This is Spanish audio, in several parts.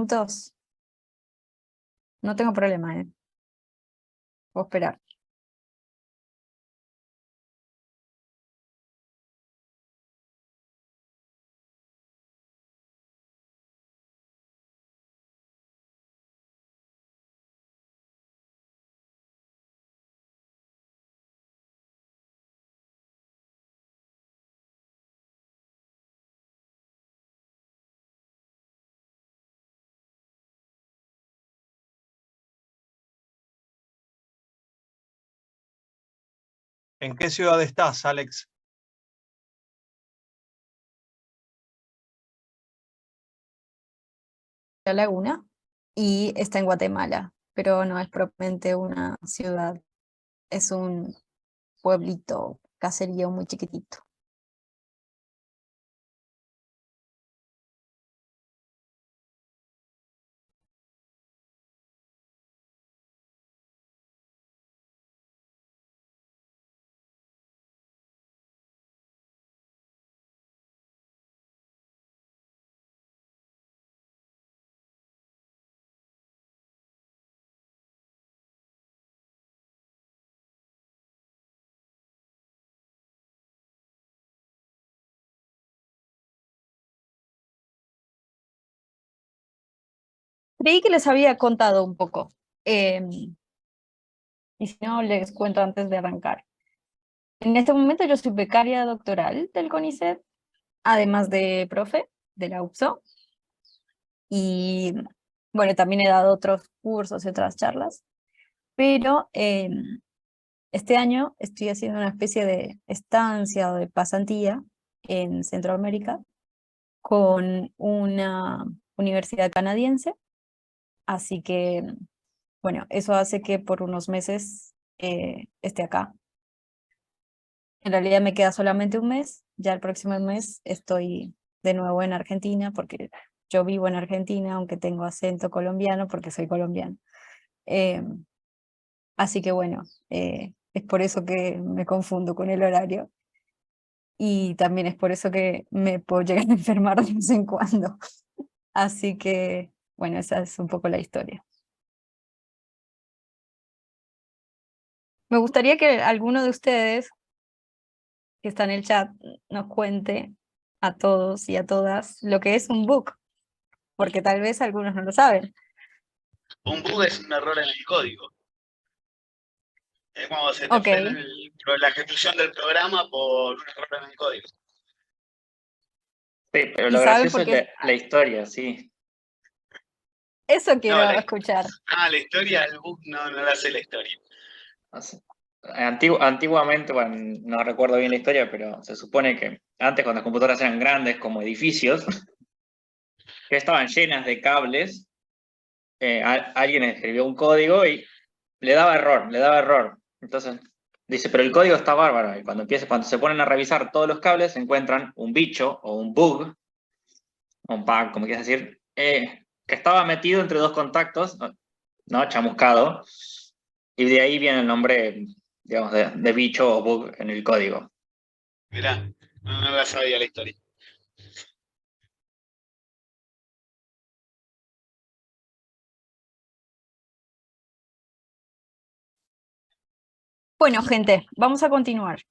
minutos. No tengo problema, ¿eh? Puedo esperar. ¿En qué ciudad estás, Alex? La Laguna y está en Guatemala, pero no es propiamente una ciudad, es un pueblito, caserío muy chiquitito. Creí que les había contado un poco, y si no, les cuento antes de arrancar. En este momento yo soy becaria doctoral del CONICET, además de profe de la UPSO, y bueno, también he dado otros cursos y otras charlas, pero este año estoy haciendo una especie de estancia o de pasantía en Centroamérica con una universidad canadiense, así que, bueno, eso hace que por unos meses esté acá. En realidad me queda solamente un mes, ya el próximo mes estoy de nuevo en Argentina, porque yo vivo en Argentina, aunque tengo acento colombiano, porque soy colombiana. Así que bueno, es por eso que me confundo con el horario. Y también es por eso que me puedo llegar a enfermar de vez en cuando. Así que, bueno, esa es un poco la historia. Me gustaría que alguno de ustedes que está en el chat nos cuente a todos y a todas lo que es un bug, porque tal vez algunos no lo saben. Un bug es un error en el código. Es cuando se te Ok, frena la ejecución del programa por un error en el código. Sí, pero ¿y lo saben gracioso por es qué? la historia, sí. Eso No, quiero escuchar. la historia, el bug no la sé la historia. O sea, antiguamente, bueno, no recuerdo bien la historia, pero se supone que antes cuando las computadoras eran grandes como edificios, que estaban llenas de cables, alguien escribió un código y le daba error. Entonces dice, pero el código está bárbaro. Y cuando se ponen a revisar todos los cables, encuentran un bicho o un bug, o un bug, como quieras decir, que estaba metido entre dos contactos, ¿no? Chamuscado, y de ahí viene el nombre, digamos, de bicho o bug en el código. Mirá, no la sabía la historia. Bueno, gente, vamos a continuar.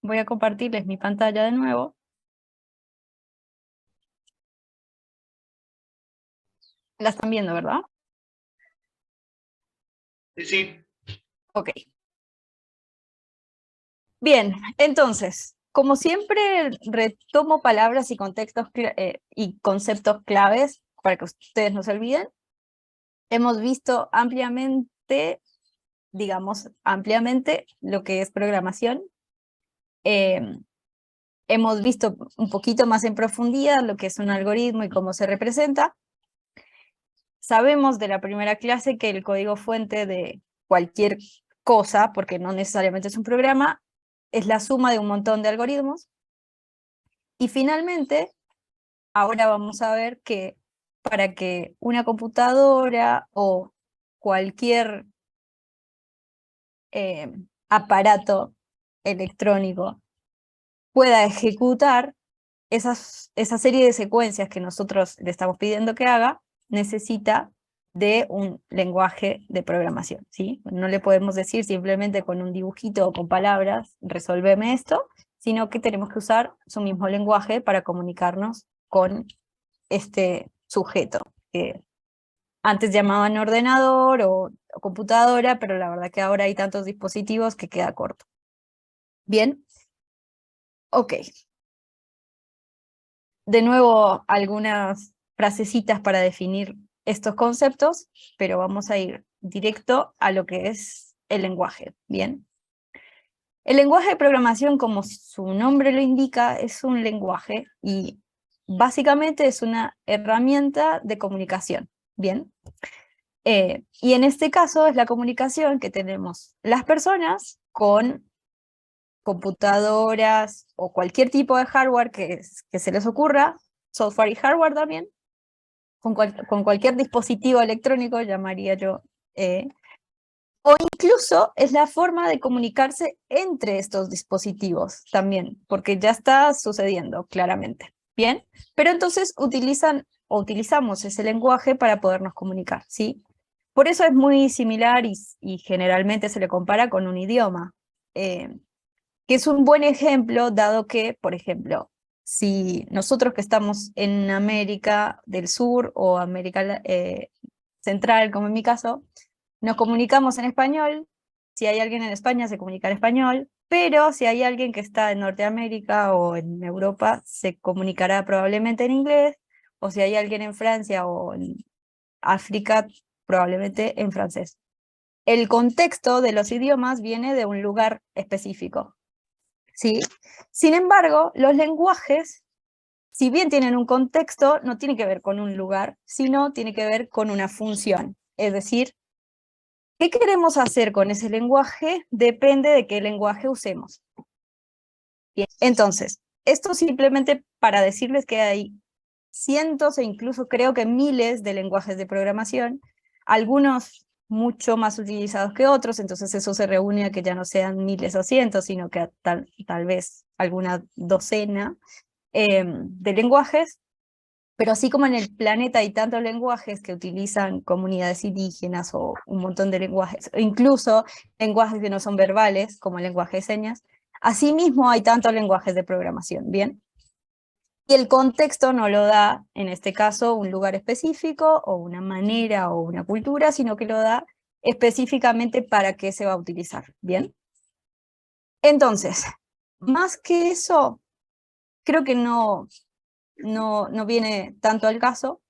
Voy a compartirles mi pantalla de nuevo. La están viendo, ¿verdad? Sí, sí. Ok. Bien, entonces, como siempre, retomo palabras y contextos y conceptos claves para que ustedes no se olviden. Hemos visto ampliamente, digamos, ampliamente lo que es programación. Hemos visto un poquito más en profundidad lo que es un algoritmo y cómo se representa. Sabemos de la primera clase que el código fuente de cualquier cosa, porque no necesariamente es un programa, es la suma de un montón de algoritmos. Y finalmente, ahora vamos a ver que para que una computadora o cualquier aparato electrónico pueda ejecutar, esa serie de secuencias que nosotros le estamos pidiendo que haga, necesita de un lenguaje de programación, ¿sí? No le podemos decir simplemente con un dibujito o con palabras, resolveme esto, sino que tenemos que usar su mismo lenguaje para comunicarnos con este sujeto, que antes llamaban ordenador o computadora, pero la verdad que ahora hay tantos dispositivos que queda corto. ¿Bien? Ok. De nuevo, algunas frasecitas para definir estos conceptos, pero vamos a ir directo a lo que es el lenguaje, ¿bien? El lenguaje de programación, como su nombre lo indica, es un lenguaje y básicamente es una herramienta de comunicación, ¿bien? Y en este caso es la comunicación que tenemos las personas con computadoras o cualquier tipo de hardware que se les ocurra, software y hardware también, con cualquier dispositivo electrónico, llamaría yo, o incluso es la forma de comunicarse entre estos dispositivos también, porque ya está sucediendo claramente, ¿bien? Pero entonces utilizamos ese lenguaje para podernos comunicar, ¿sí? Por eso es muy similar y generalmente se le compara con un idioma, que es un buen ejemplo, dado que, por ejemplo, si nosotros que estamos en América del Sur o América Central, como en mi caso, nos comunicamos en español, si hay alguien en España se comunica en español, pero si hay alguien que está en Norteamérica o en Europa, se comunicará probablemente en inglés, o si hay alguien en Francia o en África, probablemente en francés. El contexto de los idiomas viene de un lugar específico, ¿sí? Sin embargo, los lenguajes, si bien tienen un contexto, no tiene que ver con un lugar, sino tiene que ver con una función. Es decir, ¿qué queremos hacer con ese lenguaje? Depende de qué lenguaje usemos. Bien, entonces, esto simplemente para decirles que hay cientos e incluso creo que miles de lenguajes de programación, algunos mucho más utilizados que otros, entonces eso se reúne a que ya no sean miles o cientos, sino que tal vez alguna docena de lenguajes, pero así como en el planeta hay tantos lenguajes que utilizan comunidades indígenas o un montón de lenguajes, o incluso lenguajes que no son verbales, como el lenguaje de señas, asimismo hay tantos lenguajes de programación, ¿bien? Y el contexto no lo da, en este caso, un lugar específico o una manera o una cultura, sino que lo da específicamente para qué se va a utilizar, ¿bien? Entonces, más que eso, creo que no viene tanto al caso.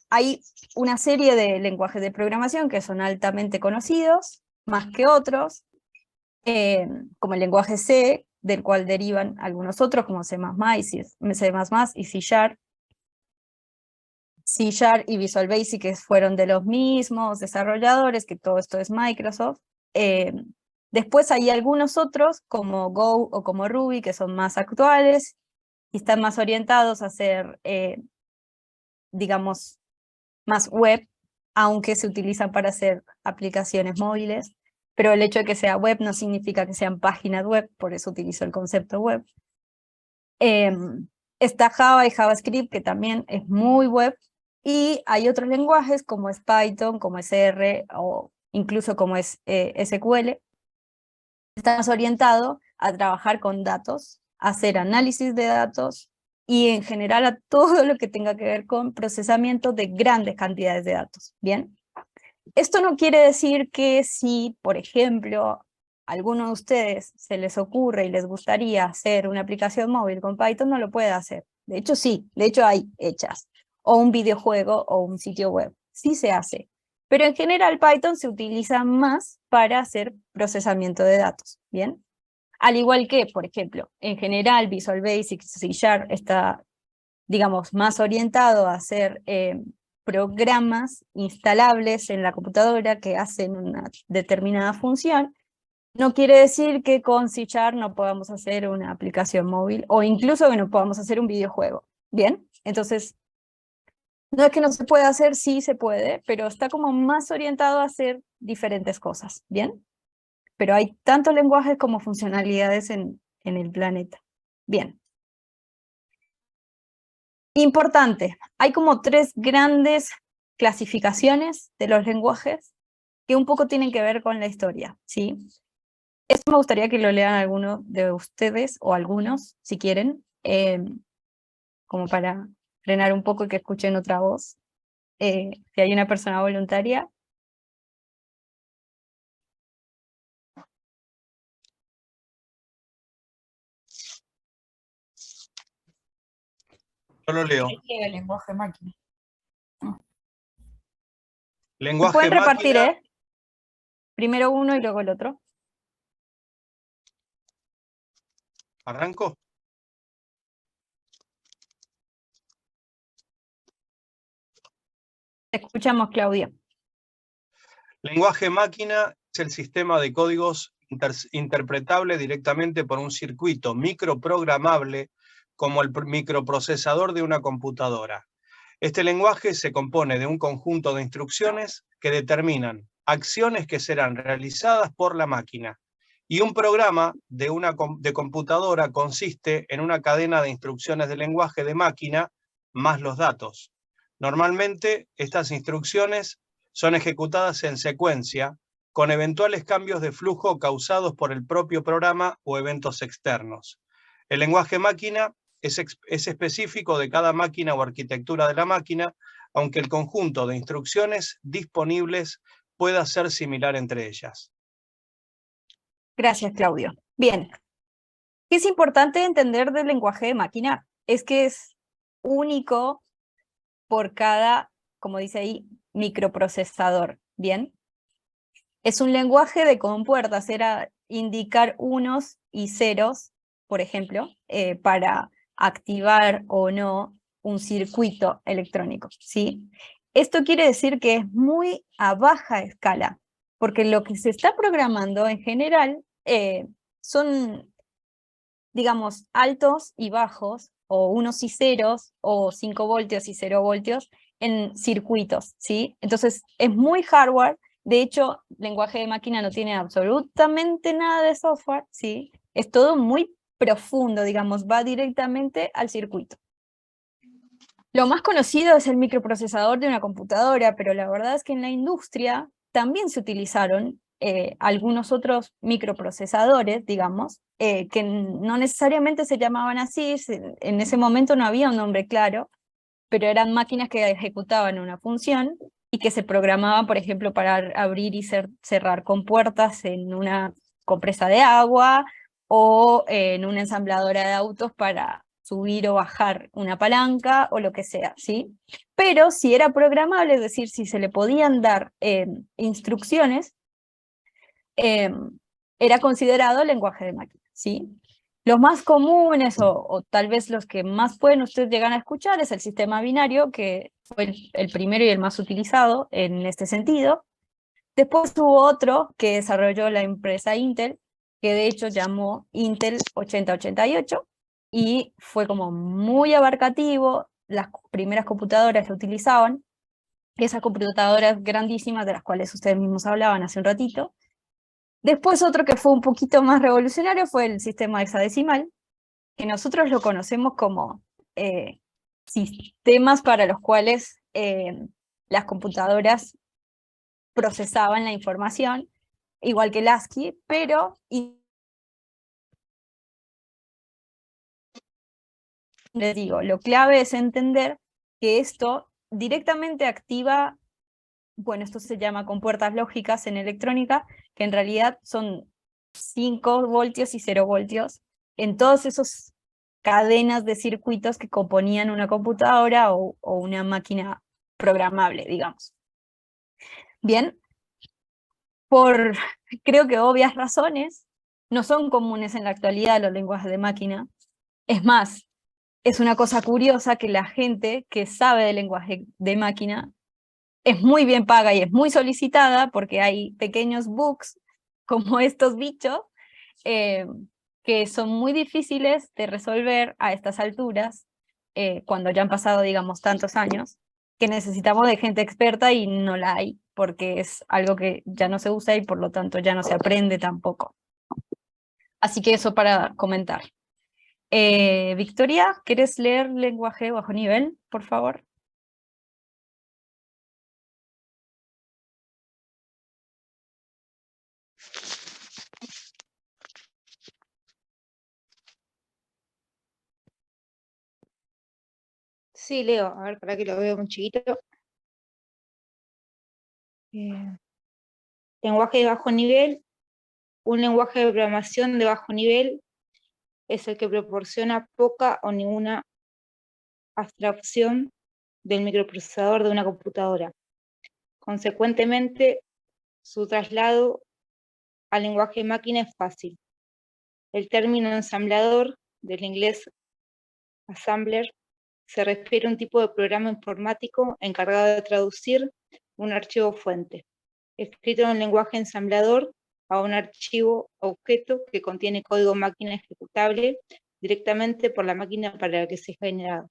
Hay una serie de lenguajes de programación que son altamente conocidos, más que otros, como el lenguaje C, del cual derivan algunos otros, como C++ y C Sharp. C Sharp y Visual Basic que fueron de los mismos desarrolladores, que todo esto es Microsoft. Después hay algunos otros, como Go o como Ruby, que son más actuales, y están más orientados a ser, digamos, más web, aunque se utilizan para hacer aplicaciones móviles, pero el hecho de que sea web no significa que sean páginas web, por eso utilizo el concepto web. Está Java y JavaScript, que también es muy web, y hay otros lenguajes como es Python, como es R, o incluso como es SQL. Está más orientado a trabajar con datos, a hacer análisis de datos, y en general a todo lo que tenga que ver con procesamiento de grandes cantidades de datos, ¿bien? Esto no quiere decir que si, por ejemplo, a alguno de ustedes se les ocurre y les gustaría hacer una aplicación móvil con Python, no lo pueda hacer. De hecho, sí, de hecho hay hechas. O un videojuego o un sitio web. Sí se hace. Pero en general Python se utiliza más para hacer procesamiento de datos, ¿bien? Al igual que, por ejemplo, en general Visual Basic, C Sharp está, digamos, más orientado a hacer programas instalables en la computadora que hacen una determinada función. No quiere decir que con C Sharp no podamos hacer una aplicación móvil o incluso que no podamos hacer un videojuego. ¿Bien? Entonces, no es que no se pueda hacer, sí se puede, pero está como más orientado a hacer diferentes cosas. ¿Bien? Pero hay tantos lenguajes como funcionalidades en el planeta. Bien, Importante, hay como 3 grandes clasificaciones de los lenguajes que un poco tienen que ver con la historia, ¿sí? Esto me gustaría que lo lean algunos de ustedes, o algunos, si quieren, como para frenar un poco y que escuchen otra voz. Si hay una persona voluntaria. Yo lo leo. El lenguaje máquina. Se Lenguaje pueden repartir, máquina. Primero uno y luego el otro. ¿Arranco? Te escuchamos, Claudia. Lenguaje máquina es el sistema de códigos interpretable directamente por un circuito microprogramable como el microprocesador de una computadora. Este lenguaje se compone de un conjunto de instrucciones que determinan acciones que serán realizadas por la máquina, y un programa de computadora consiste en una cadena de instrucciones de lenguaje de máquina más los datos. Normalmente, estas instrucciones son ejecutadas en secuencia, con eventuales cambios de flujo causados por el propio programa o eventos externos. El lenguaje máquina es específico de cada máquina o arquitectura de la máquina, aunque el conjunto de instrucciones disponibles pueda ser similar entre ellas. Gracias, Claudio. Bien. ¿Qué es importante entender del lenguaje de máquina? Es que es único por cada, como dice ahí, microprocesador. ¿Bien? Es un lenguaje de compuertas, era indicar unos y ceros, por ejemplo, para activar o no un circuito electrónico, ¿sí? Esto quiere decir que es muy a baja escala, porque lo que se está programando en general son, digamos, altos y bajos, o unos y ceros, o 5 voltios y 0 voltios, en circuitos, ¿sí? Entonces es muy hardware. De hecho, lenguaje de máquina no tiene absolutamente nada de software, ¿sí? Es todo muy profundo, digamos, va directamente al circuito. Lo más conocido es el microprocesador de una computadora, pero la verdad es que en la industria también se utilizaron algunos otros microprocesadores, digamos, que no necesariamente se llamaban así, en ese momento no había un nombre claro, pero eran máquinas que ejecutaban una función y que se programaban, por ejemplo, para abrir y cerrar compuertas en una compresa de agua o en una ensambladora de autos para subir o bajar una palanca o lo que sea, ¿sí? Pero si era programable, es decir, si se le podían dar instrucciones, era considerado lenguaje de máquina, ¿sí? Los más comunes, o tal vez los que más pueden ustedes llegar a escuchar, es el sistema binario, que fue el primero y el más utilizado en este sentido. Después hubo otro que desarrolló la empresa Intel, que de hecho llamó Intel 8088, y fue como muy abarcativo. Las primeras computadoras lo utilizaban, esas computadoras grandísimas de las cuales ustedes mismos hablaban hace un ratito. Después otro que fue un poquito más revolucionario fue el sistema hexadecimal, que nosotros lo conocemos como sistemas para los cuales las computadoras procesaban la información, igual que el ASCII, pero les digo, lo clave es entender que esto directamente activa, bueno, esto se llama compuertas lógicas en electrónica, que en realidad son 5 voltios y 0 voltios en todos esos cadenas de circuitos que componían una computadora o una máquina programable, digamos. Bien, por creo que obvias razones, no son comunes en la actualidad los lenguajes de máquina. Es más, es una cosa curiosa que la gente que sabe de lenguaje de máquina es muy bien paga y es muy solicitada porque hay pequeños bugs como estos bichos que son muy difíciles de resolver a estas alturas, cuando ya han pasado, digamos, tantos años, que necesitamos de gente experta y no la hay, porque es algo que ya no se usa y por lo tanto ya no se aprende tampoco. Así que eso para comentar. Victoria, ¿quieres leer lenguaje bajo nivel, por favor? Sí, Leo, a ver, para que lo veo muy chiquito. Lenguaje de bajo nivel. Un lenguaje de programación de bajo nivel es el que proporciona poca o ninguna abstracción del microprocesador de una computadora. Consecuentemente, su traslado al lenguaje de máquina es fácil. El término ensamblador, del inglés assembler, se refiere a un tipo de programa informático encargado de traducir un archivo fuente, escrito en un lenguaje ensamblador, a un archivo objeto que contiene código máquina ejecutable directamente por la máquina para la que se ha generado.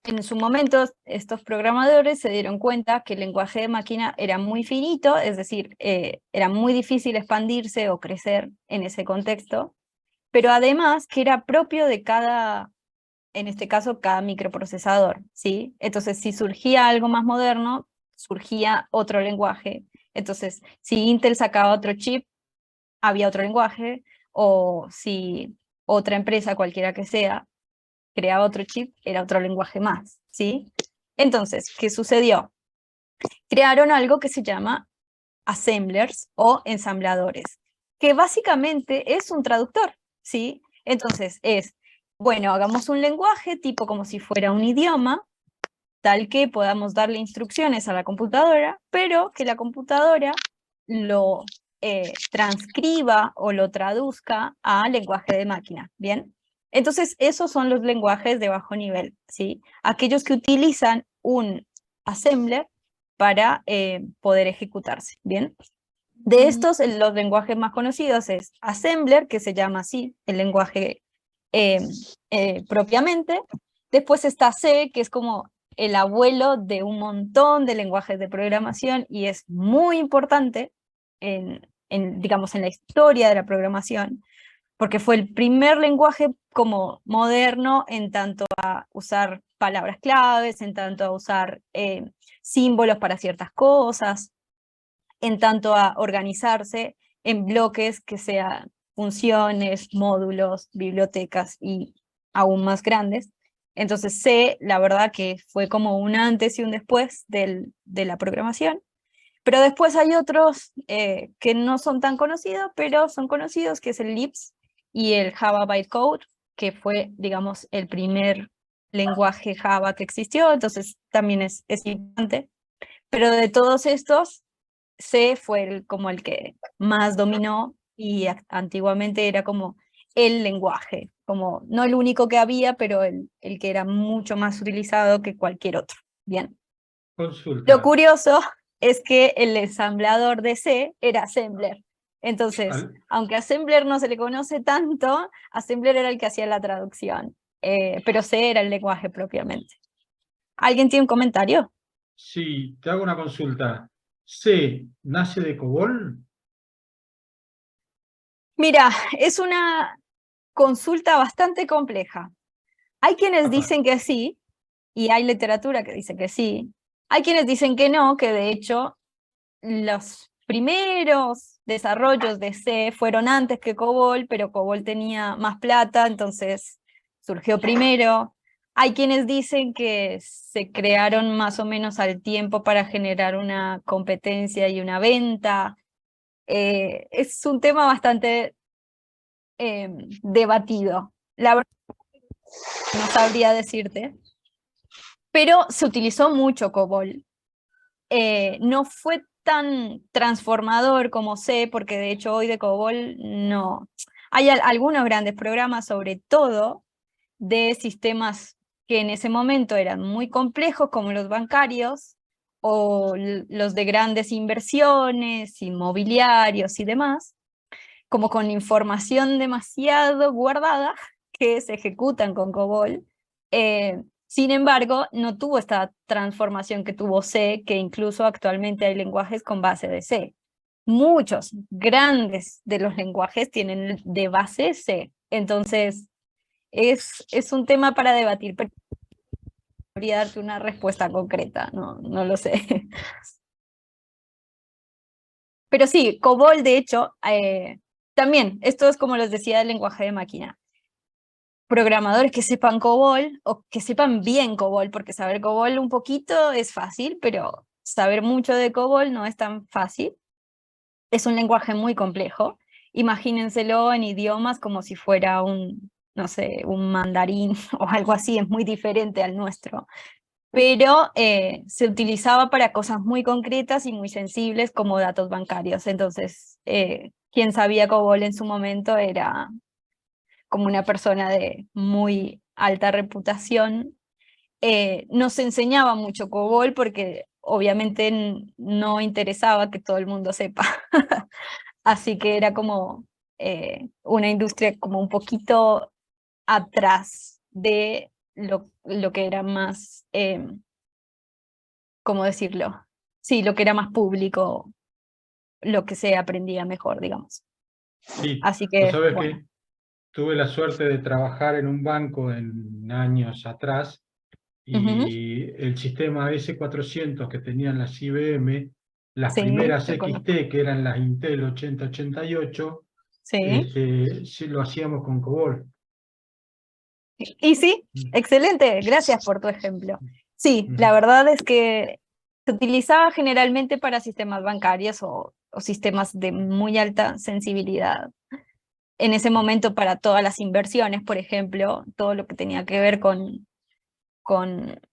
En su momento, estos programadores se dieron cuenta que el lenguaje de máquina era muy finito, es decir, era muy difícil expandirse o crecer en ese contexto, pero además que era propio de cada, en este caso, cada microprocesador, ¿sí? Entonces, si surgía algo más moderno, surgía otro lenguaje. Entonces, si Intel sacaba otro chip, había otro lenguaje, o si otra empresa, cualquiera que sea, creaba otro chip, era otro lenguaje más, ¿sí? Entonces, ¿qué sucedió? Crearon algo que se llama assemblers o ensambladores, que básicamente es un traductor, ¿sí? Entonces bueno, hagamos un lenguaje tipo como si fuera un idioma, tal que podamos darle instrucciones a la computadora, pero que la computadora lo transcriba o lo traduzca a lenguaje de máquina, ¿bien? Entonces, esos son los lenguajes de bajo nivel, ¿sí? Aquellos que utilizan un assembler para poder ejecutarse, ¿bien? De estos, los lenguajes más conocidos es assembler, que se llama así, el lenguaje propiamente. Después está C, que es como el abuelo de un montón de lenguajes de programación y es muy importante digamos, en la historia de la programación, porque fue el primer lenguaje como moderno en tanto a usar palabras claves, en tanto a usar símbolos para ciertas cosas, en tanto a organizarse en bloques que sean funciones, módulos, bibliotecas y aún más grandes. Entonces C, la verdad que fue como un antes y un después de la programación. Pero después hay otros que no son tan conocidos, pero son conocidos, que es el Lisp y el Java Bytecode, que fue, digamos, el primer lenguaje Java que existió, entonces también es importante. Pero de todos estos, C fue como el que más dominó y antiguamente era como el lenguaje, como no el único que había, pero el que era mucho más utilizado que cualquier otro. Bien. Consulta. Lo curioso es que el ensamblador de C era assembler. Entonces, aunque assembler no se le conoce tanto, assembler era el que hacía la traducción, pero C era el lenguaje propiamente. ¿Alguien tiene un comentario? Sí, te hago una consulta. ¿C nace de COBOL? Mira, es una consulta bastante compleja. Hay quienes dicen que sí, y hay literatura que dice que sí. Hay quienes dicen que no, que de hecho los primeros desarrollos de C fueron antes que COBOL, pero COBOL tenía más plata, entonces surgió primero. Hay quienes dicen que se crearon más o menos al tiempo para generar una competencia y una venta. Es un tema bastante debatido. La verdad, no sabría decirte, pero se utilizó mucho COBOL. No fue tan transformador como C, porque de hecho hoy de COBOL no. Hay algunos grandes programas, sobre todo de sistemas que en ese momento eran muy complejos, como los bancarios, o los de grandes inversiones, inmobiliarios y demás, como con información demasiado guardada, que se ejecutan con COBOL, Sin embargo, no tuvo esta transformación que tuvo C, que incluso actualmente hay lenguajes con base de C. Muchos grandes de los lenguajes tienen de base C. Entonces, es un tema para debatir, pero no podría darte una respuesta concreta, no lo sé. Pero sí, COBOL, de hecho, también, esto es como les decía del lenguaje de máquina. Programadores que sepan COBOL o que sepan bien COBOL, porque saber COBOL un poquito es fácil, pero saber mucho de COBOL no es tan fácil. Es un lenguaje muy complejo. Imagínenselo en idiomas como si fuera un, no sé, un mandarín o algo así, es muy diferente al nuestro. Pero se utilizaba para cosas muy concretas y muy sensibles como datos bancarios. Entonces, quien sabía COBOL en su momento era como una persona de muy alta reputación. Nos enseñaba mucho COBOL porque obviamente no interesaba que todo el mundo sepa. Así que era como una industria como un poquito atrás de lo que era más, ¿cómo decirlo? Sí, lo que era más público, lo que se aprendía mejor, digamos. Sí, Así vos que, sabés bueno. que tuve la suerte de trabajar en un banco en años atrás Ujú, y el sistema S400 que tenían las IBM, las sí, primeras lo conozco. XT, que eran las Intel 8088, Sí. sí lo hacíamos con COBOL. Y sí, Mm, excelente, gracias por tu ejemplo. Sí, la ujú. verdad es que se utilizaba generalmente para sistemas bancarios o sistemas de muy alta sensibilidad. En ese momento para todas las inversiones, por ejemplo, todo lo que tenía que ver con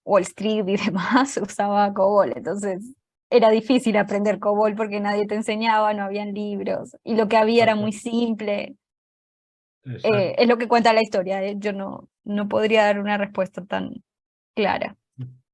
Wall Street y demás, usaba COBOL. Entonces era difícil aprender COBOL porque nadie te enseñaba, no habían libros, y lo que había era muy Exacto, simple. exacto. Es lo que cuenta la historia, yo no podría dar una respuesta tan clara.